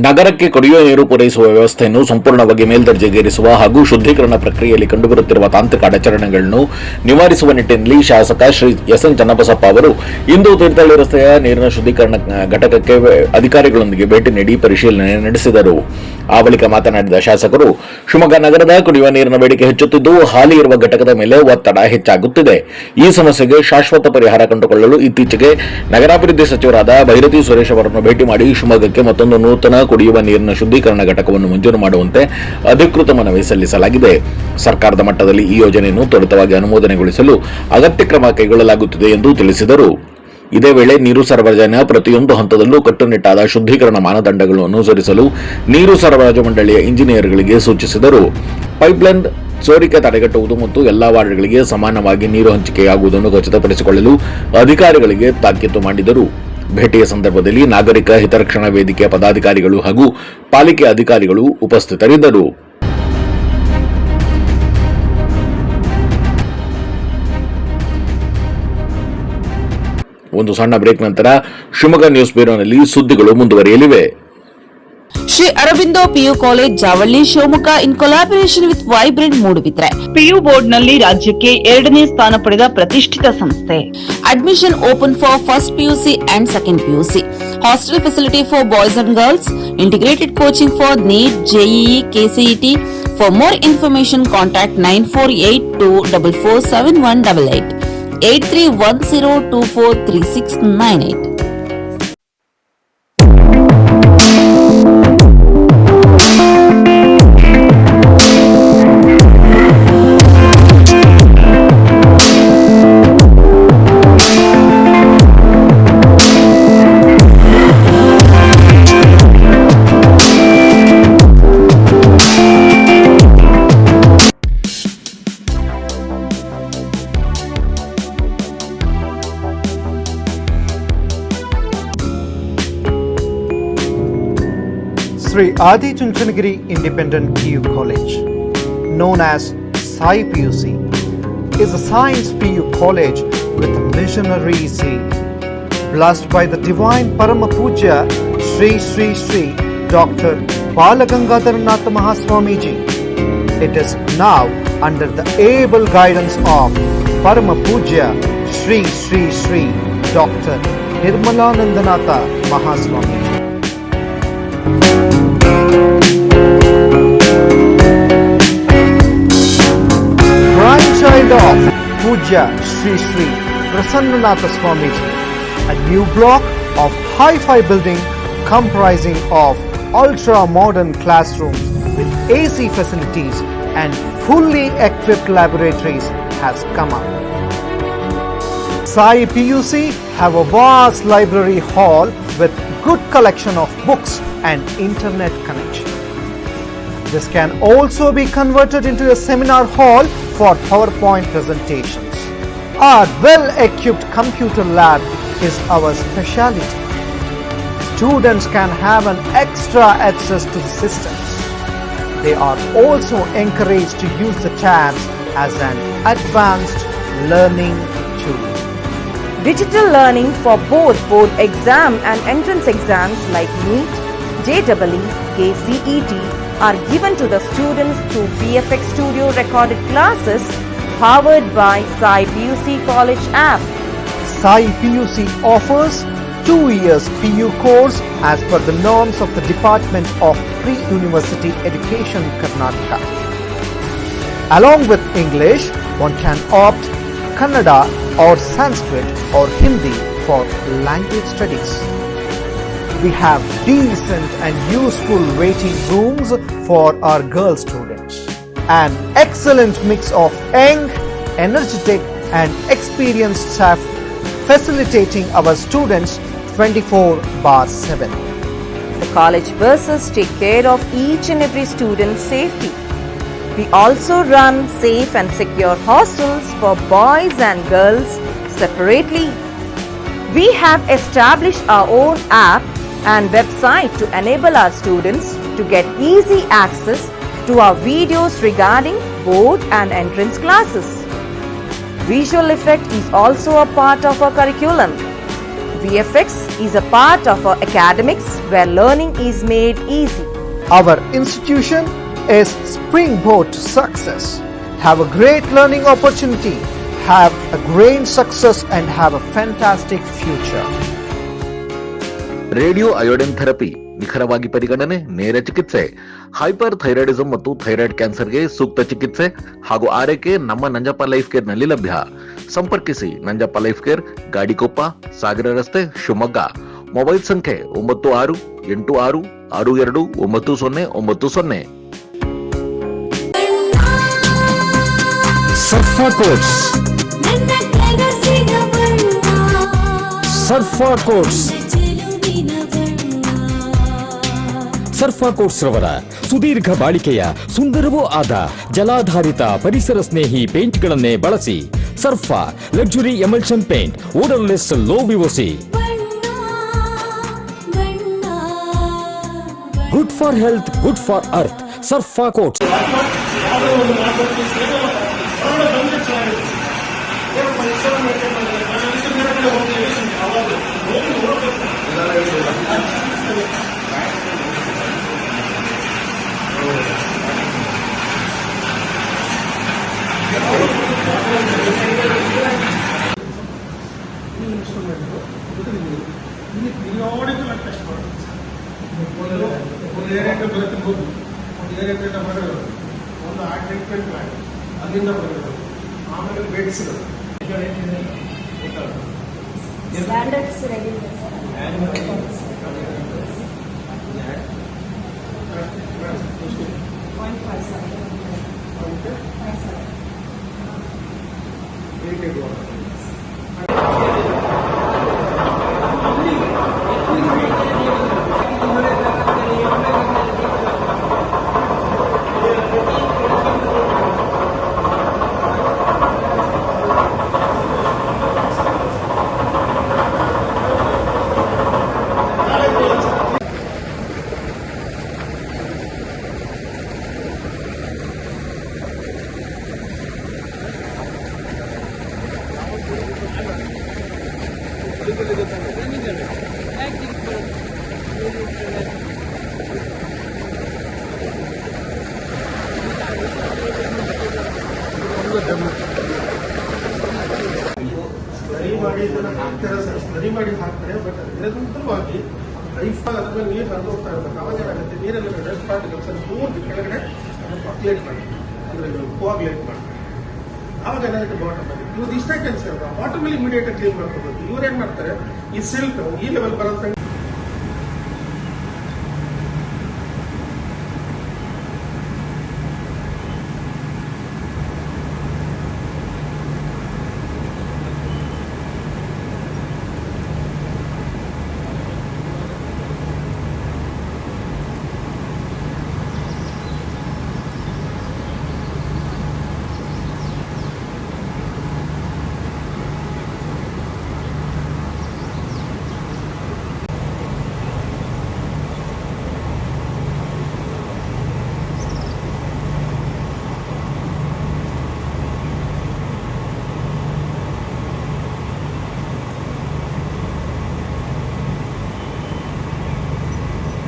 ನಗರಕ್ಕೆ ಕುಡಿಯುವ ನೀರು ಪೂರೈಸುವ ವ್ಯವಸ್ಥೆಯನ್ನು ಸಂಪೂರ್ಣವಾಗಿ ಮೇಲ್ದರ್ಜೆಗೇರಿಸುವ ಹಾಗೂ ಶುದ್ಧೀಕರಣ ಪ್ರಕ್ರಿಯೆಯಲ್ಲಿ ಕಂಡುಬರುತ್ತಿರುವ ತಾಂತ್ರಿಕ ಅಡಚಣೆಗಳನ್ನು ನಿವಾರಿಸುವ ನಿಟ್ಟಿನಲ್ಲಿ ಶಾಸಕ ಶ್ರೀ ಎಸ್ ಎನ್ ಚನ್ನಬಸಪ್ಪ ಅವರು ಇಂದು ತೀರ್ಥಹಳ್ಳಿ ರಸ್ತೆಯ ನೀರಿನ ಶುದ್ಧೀಕರಣ ಘಟಕಕ್ಕೆ ಅಧಿಕಾರಿಗಳೊಂದಿಗೆ ಭೇಟಿ ನೀಡಿ ಪರಿಶೀಲನೆ ನಡೆಸಿದರು. ಆ ಬಳಿಕ ಮಾತನಾಡಿದ ಶಾಸಕರು, ಶಿವಮೊಗ್ಗ ನಗರದ ಕುಡಿಯುವ ನೀರಿನ ಬೇಡಿಕೆ ಹೆಚ್ಚುತ್ತಿದ್ದು ಹಾಲಿ ಇರುವ ಘಟಕದ ಮೇಲೆ ಒತ್ತಡ ಹೆಚ್ಚಾಗುತ್ತಿದೆ. ಈ ಸಮಸ್ಯೆಗೆ ಶಾಶ್ವತ ಪರಿಹಾರ ಕಂಡುಕೊಳ್ಳಲು ಇತ್ತೀಚೆಗೆ ನಗರಾಭಿವೃದ್ಧಿ ಸಚಿವರಾದ ಭೈರತಿ ಸುರೇಶ್ ಅವರನ್ನು ಭೇಟಿ ಮಾಡಿ ಶಿವಮೊಗ್ಗಕ್ಕೆ ಮತ್ತೊಂದು ನೂತನ ಕುಡಿಯುವ ನೀರಿನ ಶುದ್ಧೀಕರಣ ಘಟಕವನ್ನು ಮಂಜೂರು ಮಾಡುವಂತೆ ಅಧಿಕೃತ ಮನವಿ ಸಲ್ಲಿಸಲಾಗಿದೆ. ಸರ್ಕಾರದ ಮಟ್ಟದಲ್ಲಿ ಈ ಯೋಜನೆಯನ್ನು ತ್ವರಿತವಾಗಿ ಅನುಮೋದನೆಗೊಳಿಸಲು ಅಗತ್ಯ ಕ್ರಮ ಕೈಗೊಳ್ಳಲಾಗುತ್ತಿದೆ ಎಂದು ತಿಳಿಸಿದರು. ಇದೇ ವೇಳೆ ನೀರು ಸರಬರಾಜಿನ ಪ್ರತಿಯೊಂದು ಹಂತದಲ್ಲೂ ಕಟ್ಟುನಿಟ್ಟಾದ ಶುದ್ಧೀಕರಣ ಮಾನದಂಡಗಳನ್ನು ಅನುಸರಿಸಲು ನೀರು ಸರಬರಾಜು ಮಂಡಳಿಯ ಇಂಜಿನಿಯರ್ಗಳಿಗೆ ಸೂಚಿಸಿದರು. ಪೈಪ್ಲೈನ್ ಸೋರಿಕೆ ತಡೆಗಟ್ಟುವುದು ಮತ್ತು ಎಲ್ಲಾ ವಾರ್ಡ್ಗಳಿಗೆ ಸಮಾನವಾಗಿ ನೀರು ಹಂಚಿಕೆಯಾಗುವುದನ್ನು ಖಚಿತಪಡಿಸಿಕೊಳ್ಳಲು ಅಧಿಕಾರಿಗಳಿಗೆ ತಾಕೀತು ಮಾಡಿದರು. ಭೇಟಿಯ ಸಂದರ್ಭದಲ್ಲಿ ನಾಗರಿಕ ಹಿತರಕ್ಷಣಾ ವೇದಿಕೆಯ ಪದಾಧಿಕಾರಿಗಳು ಹಾಗೂ ಪಾಲಿಕೆ ಅಧಿಕಾರಿಗಳು ಉಪಸ್ಥಿತರಿದ್ದರು. ಒಂದು ಸಣ್ಣ ಬ್ರೇಕ್ ನಂತರ ಶಿವಮೊಗ್ಗ ನ್ಯೂಸ್ ಬ್ಯೂರೋನಲ್ಲಿ ಸುದ್ದಿಗಳು ಮುಂದುವರಿಯಲಿವೆ. Shri Aurobindo P U college Javalli Shivamogga in collaboration with vibrant Moodbidri P U board ನಲ್ಲಿ ರಾಜ್ಯಕ್ಕೆ 2ನೇ ಸ್ಥಾನ ಪಡೆದ ಪ್ರತಿಷ್ಠಿತ ಸಂಸ್ಥೆ. Admission open for first P U C and second P U C. Hostel facility for boys and girls. Integrated coaching for NEET, J E E, K C E T. For more information, contact 9482447188 8310243698. Sri Adi Chunchanagiri Independent PU College, known as Sai PUC, is a science PU college with a missionary zeal. Blessed by the divine Parama Puja Sri Sri Sri Dr. Balagangadharanath Mahaswamiji, it is now under the able guidance of Parama Puja Sri Sri Sri Dr. Nirmalanandanatha Mahaswamiji. Grandchild of Puja Sri Sri Prasannanatha Swamiji, a new block of hi-fi building comprising of ultra-modern classrooms with AC facilities and fully equipped laboratories has come up. Sai PUC have a vast library hall with good collection of books and internet connection. This can also be converted into a seminar hall for PowerPoint presentations. Our well-equipped computer lab is our specialty. Students can have an extra access to the systems. They are also encouraged to use the tabs as an advanced learning tool. Digital learning for both board exam and entrance exams like NEET, JEE, KCET are given to the students through VFX Studio recorded classes powered by Sai PUC College app. Sai PUC offers 2 years PU course as per the norms of the Department of Pre-University Education, Karnataka. Along with English, one can opt Kannada or Sanskrit or Hindi for language studies. We have decent and useful waiting rooms for our girl students. An excellent mix of young, energetic and experienced staff facilitating our students 24/7. The college buses take care of each and every student's safety. We also run safe and secure hostels for boys and girls separately. We have established our own app and website to enable our students to get easy access to our videos regarding board and entrance classes. Visual effect is also a part of our curriculum. VFX is a part of our academics where learning is made easy. Our institution is springboard to success. Have a great learning opportunity, have a great success and have a fantastic future. Radio iodine therapy, ನಿಖರವಾಗಿ ಪರಿಗಣನೆ, ನೇರ ಚಿಕಿತ್ಸೆ, hyper ಥೈರಾಯ್ಡಿಸಂ ಮತ್ತು thyroid ಕ್ಯಾನ್ಸರ್ಗೆ ಸೂಕ್ತ ಚಿಕಿತ್ಸೆ ಹಾಗೂ ಆರೈಕೆ ನಮ್ಮ ನಂಜಪ್ಪ ಲೈಫ್ ಕೇರ್ ನಲ್ಲಿ ಲಭ್ಯ. ಸಂಪರ್ಕಿಸಿ ನಂಜಪ್ಪ ಲೈಫ್ ಕೇರ್, ಗಾಡಿಕೊಪ್ಪ, ಸಾಗರ ರಸ್ತೆ, ಶಿವಮೊಗ್ಗ. ಮೊಬೈಲ್ ಸಂಖ್ಯೆ 9686262990. ಸರ್ಫಾ ಕೋಟ್ಸ್, ಸರ್ಫಾ ಕೋಟ್ಸ್, ಸರ್ಫಾ ಕೋಟ್ಸ್ ರವರ ಸುದೀರ್ಘ ಬಾಳಿಕೆಯ ಸುಂದರವೂ ಆದ ಜಲಾಧಾರಿತ ಪರಿಸರ ಸ್ನೇಹಿ ಪೇಂಟ್ಗಳನ್ನೇ ಬಳಸಿ. Sarfa luxury emulsion paint, odourless, low V O C, good for health, good for earth. Sarfa coats. ಒಂದು ಏರಿಯಾಕ್ಕೆ ಬರುತ್ತಿರ್ಬೋದು, ಒಂದು ಏರಿಯಾದಿಂದ ಬರೋದು, ಒಂದು ಆ ಟ್ರೀಟ್ಮೆಂಟ್ ಮಾಡಿ ಅಲ್ಲಿಂದ ಬರೋದು, ಆಮೇಲೆ ಬೇಡಿಸಿರೋದು. ಸ್ಟ್ಯಾಂಡರ್ಡ್ಸ್ ರೆಡಿ ಇದೆ ಸರ್. ಸ್ಟಡಿ ಮಾಡಿ ಇದನ್ನು ಹಾಕ್ತಾರೆ ಸರ್, ಸ್ಟಡಿ ಮಾಡಿ ಹಾಕ್ತಾರೆ. ಬಟ್ ನಿರಂತರವಾಗಿ ಲೈಫ್ ಅದ್ರ ಮೇಲೆ ನೀರು ಹರಿದು ಹೋಗ್ತಾ ಇರ್ಬೇಕು. ಅವಾಗ ಏನಾಗುತ್ತೆ, ನೀರಲ್ಲಿ ರೆಸ್ಟ್ ಪಾರ್ಟಿಕಲ್ಸ್ ಪೂರ್ತಿ ಕೆಳಗಡೆ ಅದನ್ನು ಪಕ್ಲೇಟ್ ಮಾಡಿ, ಅಂದರೆ ಕೋಆಗ್ಲೇಟ್ ಮಾಡಿ, ಆವಾಗ ಏನಾಗುತ್ತೆ ಬಾಟಮ್ ಅಲ್ಲಿ ಇವ್ರು ಇಷ್ಟೇ ಕೆಲಸ ಇರುತ್ತೆ. ಬಾಟಮ್ ಅಲ್ಲಿ ಇಮಿಡಿಯೇಟ್ ಕ್ಲೀನ್ ಮಾಡ್ಕೋಬೇಕು. ಇವ್ರು ಏನ್ ಮಾಡ್ತಾರೆ, ಈ ಸಿಲ್ಟ್ ಈ ಲೆವೆಲ್ ಬರೋದು